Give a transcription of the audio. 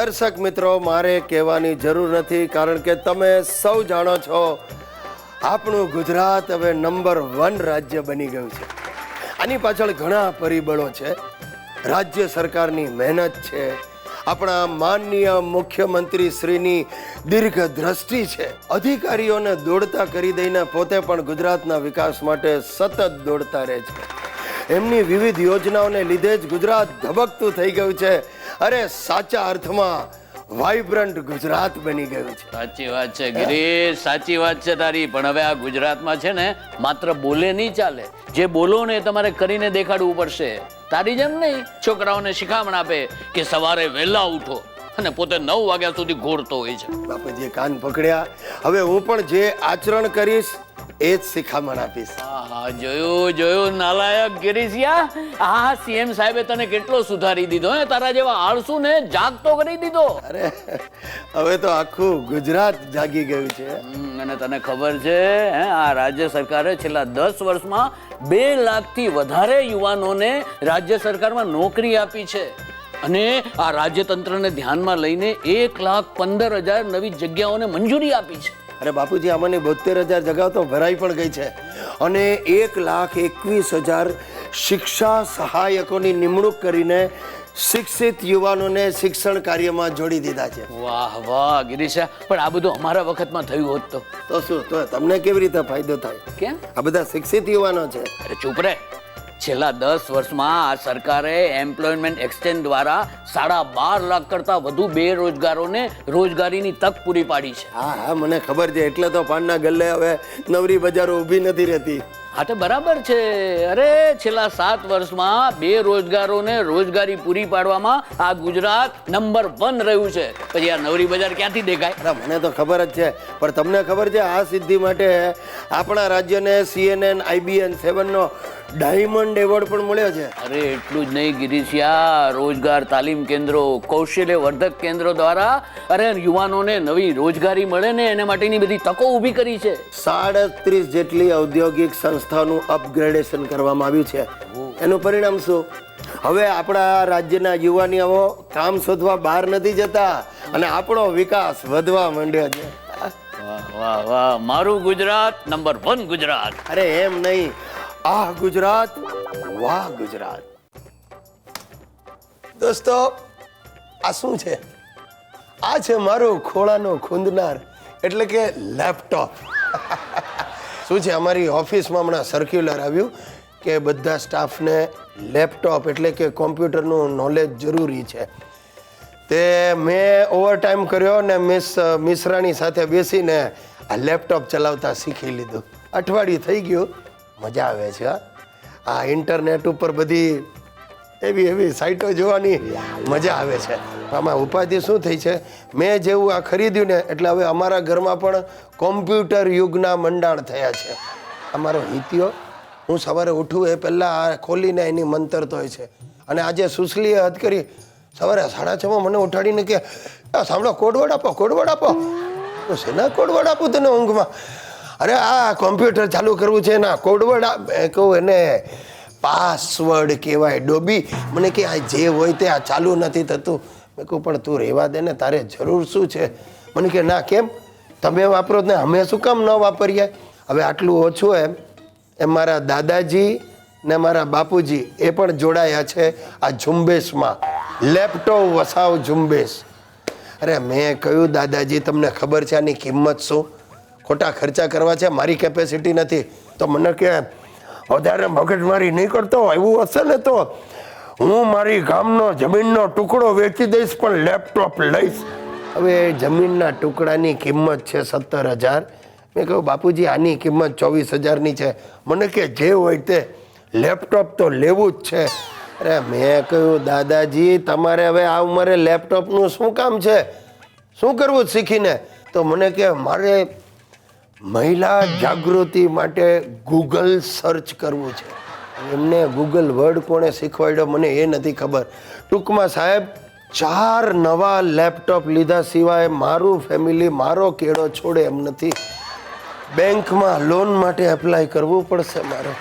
દર્શક મિત્રો, મારે કહેવાની જરૂર નથી, કારણ કે તમે સૌ જાણો છો આપણું ગુજરાત હવે નંબર 1 રાજ્ય બની ગયું છે. આની પાછળ ઘણા પરિબળો છે. રાજ્ય સરકારની મહેનત છે, આપણા માનનીય મુખ્યમંત્રી શ્રીની દીર્ઘ દ્રષ્ટિ છે, અધિકારીઓને દોડતા કરી દઈને પોતે પણ ગુજરાતના વિકાસ માટે સતત દોડતા રહે છે. એમની વિવિધ યોજનાઓને લીધે જ ગુજરાત ધબકતું થઈ ગયું છે. અરે સાચા અર્થમાં વાઇબ્રન્ટ ગુજરાત બની ગયું છે. સાચી વાત છે ગિરીશ, સાચી વાત છે તારી. પણ હવે આ ગુજરાતમાં છે ને માત્ર બોલે નહીં ચાલે, જે બોલો ને તમારે કરીને દેખાડવું પડશે. તારી જેમ નહીં છોકરાઓને શિખામણ આપે કે સવારે વહેલા ઉઠો અને પોતે 9 વાગ્યા સુધી ઘોરતો હોય છે. બાપુજીએ કાન પકડ્યા. હવે હું પણ જે આચરણ કરીશ એ જ શિખામણ આપીશ. હા, જોયું નાલાયક ગિરીશિયા. આ સીએમ સાહેબે તને કેટલો સુધારી દીધો હે, તારા જેવા આળસુ ને જાગતો કરી દીધો. અરે હવે તો આખું ગુજરાત જાગી ગયું છે. અને તને ખબર છે આ રાજ્ય સરકારે છેલ્લા 10 વર્ષમાં 2 લાખથી વધારે યુવાનોને રાજ્ય સરકારમાં નોકરી આપી છે. અને આ રાજ્યતંત્રને ધ્યાનમાં લઈને 1,15,000 નવી જગ્યાઓને મંજૂરી આપી છે. અરે બાપુજી, આમાંની 72,000 જગ્યાઓ તો ભરાઈ પણ ગઈ છે અને 1,21,000 શિક્ષા સહાયકોની નિમણૂક કરીને શિક્ષિત યુવાનોને શિક્ષણ કાર્યમાં જોડી દીધા છે. વાહ વાહ ગિરીશા, પણ આ બધું અમારા વખતમાં થયું હોત તો શું, તો તમને કેવી રીતે ફાયદો થાય? કેમ? આ બધા શિક્ષિત યુવાનો છે. અરે ચૂપ રે. છેલ્લા 10 વર્ષમાં આ સરકારે એમ્પ્લોયમેન્ટ એક્સચેન્જ દ્વારા 12.5 લાખ કરતા વધુ બેરોજગારોને રોજગારીની તક પૂરી પાડી છે. હા, મને ખબર છે. એટલે તો પાનના ગલ્લે હવે નવરી બજારો ઊભી નથી રહેતી. હા તો બરાબર છે. અરે છેલ્લા 7 વર્ષમાં બેરોજગારોને રોજગારી પૂરી પાડવામાં આ ગુજરાત નંબર 1 રહ્યું છે. પછી આ નવરી બજાર ક્યાંથી દેખાય? અરે મને તો ખબર જ છે, પણ તમને ખબર છે આ સિદ્ધિ માટે આપણા રાજ્યને CNN IBN 7 નો ડાયમંડ એવોર્ડ પણ મળ્યો છે. અરે એટલું જ નહીં ગિરીશિયા, રોજગાર તાલીમ કેન્દ્રો, કૌશલ્ય વર્ધક કેન્દ્રો દ્વારા અરે યુવાનોને નવી રોજગારી મળે ને એના માટેની બધી તકો ઊભી કરી છે. 37 જેટલી ઔદ્યોગિક સંસ્થાનું અપગ્રેડેશન કરવામાં આવ્યું છે. એનું પરિણામ શું? હવે આપણા રાજ્યના યુવાનીઓ કામ શોધવા બહાર નથી જતા અને આપણો વિકાસ વધવા માંડ્યો છે. વાહ વાહ, મારું ગુજરાત નંબર 1 ગુજરાત. અરે એમ નહીં, આ ગુજરાત, વાહ ગુજરાત. દોસ્તો, આ શું છે? આ છે મારું ખોળાનો ખૂંદનાર, એટલે કે લેપટોપ. શું છે, અમારી ઓફિસમાં હમણાં સર્ક્યુલર આવ્યું કે બધા સ્ટાફને લેપટોપ એટલે કે કોમ્પ્યુટરનું નોલેજ જરૂરી છે. તે મેં ઓવરટાઈમ કર્યો ને મિશ્રાણી સાથે બેસીને આ લેપટોપ ચલાવતા શીખી લીધું. અઠવાડિયું થઈ ગયું. મજા આવે છે. આ ઇન્ટરનેટ ઉપર બધી એવી સાઇટો જોવાની મજા આવે છે. આમાં ઉપાધિ શું થઈ છે, મેં જેવું આ ખરીદ્યું ને એટલે હવે અમારા ઘરમાં પણ કોમ્પ્યુટર યુગના મંડાણ થયા છે. અમારો હિતિયો, હું સવારે ઉઠું એ પહેલાં આ ખોલીને એની મંતરતો હોય છે. અને આજે સુશલીએ હદ કરી, સવારે 6:30 મને ઉઠાડીને કે સાંભળો, કોડવર્ડ આપો. શેના કોડવર્ડ આપું તને ઊંઘમાં? અરે આ કોમ્પ્યુટર ચાલુ કરવું છે ને કોડવર્ડ કહું, એને પાસવર્ડ કહેવાય ડોબી. મને કે આ જે હોય તે આ ચાલુ નથી થતું. મેં કહું પણ તું રહેવા દે ને, તારે જરૂર શું છે? મને કે ના, કેમ તમે વાપરો ને અમે શું કામ ન વાપરીએ? હવે આટલું ઓછું એમ મારા દાદાજી ને મારા બાપુજી એ પણ જોડાયા છે આ ઝુંબેશમાં, લેપટોપ વસાવ ઝુંબેશ. અરે મેં કહ્યું દાદાજી, તમને ખબર છે આની કિંમત શું? ખોટા ખર્ચા કરવા છે, મારી કેપેસિટી નથી. તો મને કે વધારે મગજમારી નહીં કરતો, એવું હશે ને તો હું મારી ગામનો જમીનનો ટુકડો વેચી દઈશ પણ લેપટોપ લઈશ. હવે જમીનના ટુકડાની કિંમત છે 17,000. મેં કહ્યું બાપુજી આની કિંમત 24,000ની છે. મને કે જે હોય તે, લેપટોપ તો લેવું જ છે. અરે મેં કહ્યું દાદાજી, તમારે હવે આ ઉંમરે લેપટોપનું શું કામ છે? શું કરવું શીખીને? તો મને કે મારે મહિલા જાગૃતિ માટે ગૂગલ સર્ચ કરવું છે. એમને ગૂગલ વર્ડ કોણે શીખવાડ્યો મને એ નથી ખબર. ટૂંકમાં સાહેબ, 4 નવા લેપટોપ લીધા સિવાય મારું ફેમિલી મારો કેળો છોડે એમ નથી. બેંકમાં લોન માટે એપ્લાય કરવું પડશે મારે.